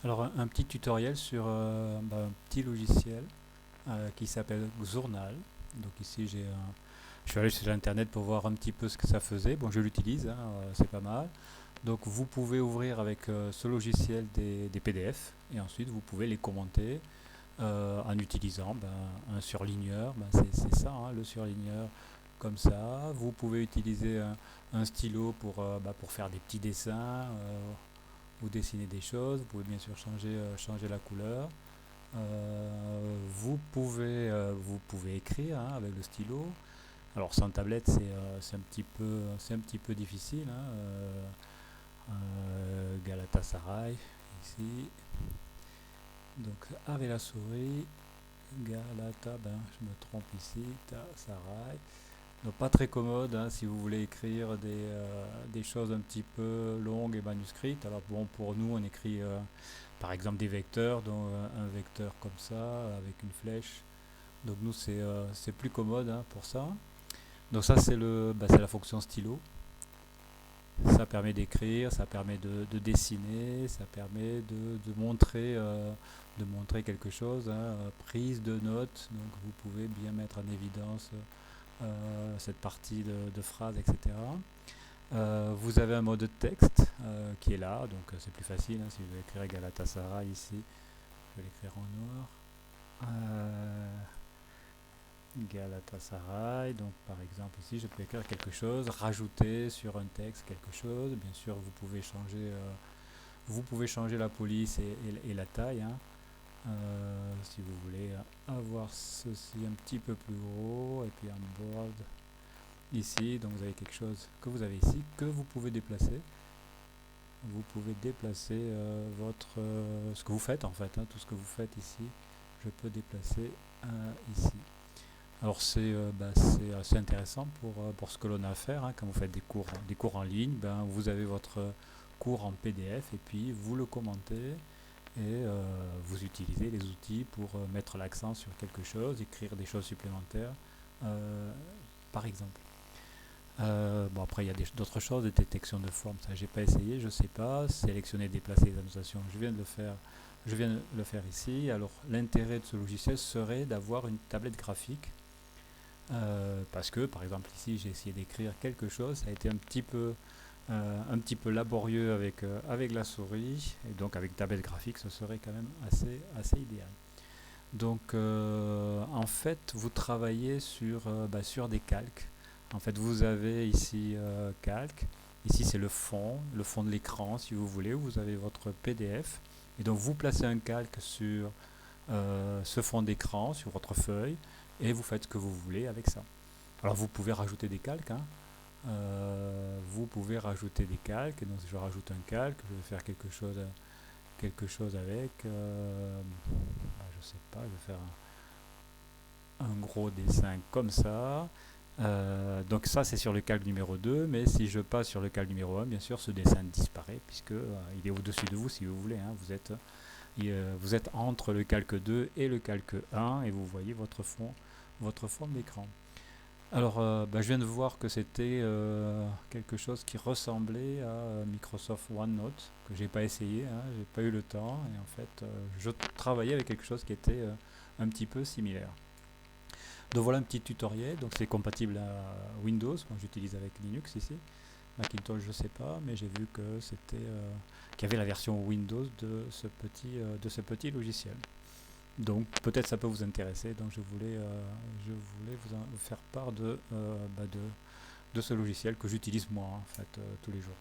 Alors un petit tutoriel sur un petit logiciel qui s'appelle Xournal. Donc ici je suis allé sur internet pour voir un petit peu ce que ça faisait. Bon, je l'utilise, hein, c'est pas mal. Donc vous pouvez ouvrir avec ce logiciel des PDF et ensuite vous pouvez les commenter en utilisant un surligneur. C'est ça, hein, le surligneur comme ça. Vous pouvez utiliser un stylo pour faire des petits dessins ou dessiner des choses. Vous pouvez bien sûr changer la couleur. Vous pouvez écrire, hein, avec le stylo. Alors sans tablette c'est un petit peu difficile, hein. Galatasaray ici. Donc avec la souris, Galata, je me trompe ici, Tasaray. Donc pas très commode, hein, si vous voulez écrire des choses un petit peu longues et manuscrites. Alors bon, pour nous on écrit par exemple des vecteurs, donc un vecteur comme ça avec une flèche. Donc nous c'est plus commode, hein, pour ça. Donc ça c'est la fonction stylo. Ça permet d'écrire, ça permet de dessiner, ça permet de montrer quelque chose, hein, prise de notes. Donc vous pouvez bien mettre en évidence cette partie de phrase, etc. Vous avez un mode de texte qui est là, donc c'est plus facile, hein, si vous voulez écrire Galatasaray ici, je vais l'écrire en noir. Galatasaray, donc par exemple ici je peux écrire quelque chose, rajouter sur un texte quelque chose. Bien sûr vous pouvez changer la police et la taille, hein. Si vous voulez avoir ceci un petit peu plus gros et puis un board ici, donc vous avez quelque chose que vous avez ici que vous pouvez déplacer. Vous pouvez déplacer ce que vous faites en fait, hein, tout ce que vous faites ici, je peux déplacer ici. Alors c'est assez intéressant pour ce que l'on a à faire, hein, quand vous faites des cours en ligne, vous avez votre cours en PDF et puis vous le commentez et vous utilisez les outils pour mettre l'accent sur quelque chose, écrire des choses supplémentaires, par exemple. Bon, après il y a d'autres choses, des détections de formes, ça j'ai pas essayé, je sais pas. Sélectionner, déplacer les annotations, je viens de le faire ici. Alors l'intérêt de ce logiciel serait d'avoir une tablette graphique, parce que par exemple ici j'ai essayé d'écrire quelque chose, ça a été un petit peu laborieux avec la souris, et donc avec tablette graphique ce serait quand même assez idéal. Donc en fait vous travaillez sur des calques. En fait vous avez ici calque, ici c'est le fond de l'écran si vous voulez, vous avez votre PDF, et donc vous placez un calque sur ce fond d'écran, sur votre feuille, et vous faites ce que vous voulez avec ça. Alors vous pouvez rajouter des calques, hein. Vous pouvez rajouter des calques, et donc si je rajoute un calque, je vais faire quelque chose avec, je sais pas, je vais faire un gros dessin comme ça. Donc ça c'est sur le calque numéro 2, mais si je passe sur le calque numéro 1, bien sûr ce dessin disparaît, puisque il est au-dessus de vous si vous voulez, hein. Vous êtes entre le calque 2 et le calque 1 et vous voyez votre fond d'écran. Alors je viens de voir que c'était quelque chose qui ressemblait à Microsoft OneNote, que j'ai pas essayé, hein, j'ai pas eu le temps, et en fait je travaillais avec quelque chose qui était un petit peu similaire. Donc voilà un petit tutoriel, donc c'est compatible à Windows, moi j'utilise avec Linux ici. Macintosh je sais pas, mais j'ai vu que qu'il y avait la version Windows de ce petit logiciel. Donc peut-être ça peut vous intéresser, donc je voulais vous faire part de ce logiciel que j'utilise moi en fait tous les jours.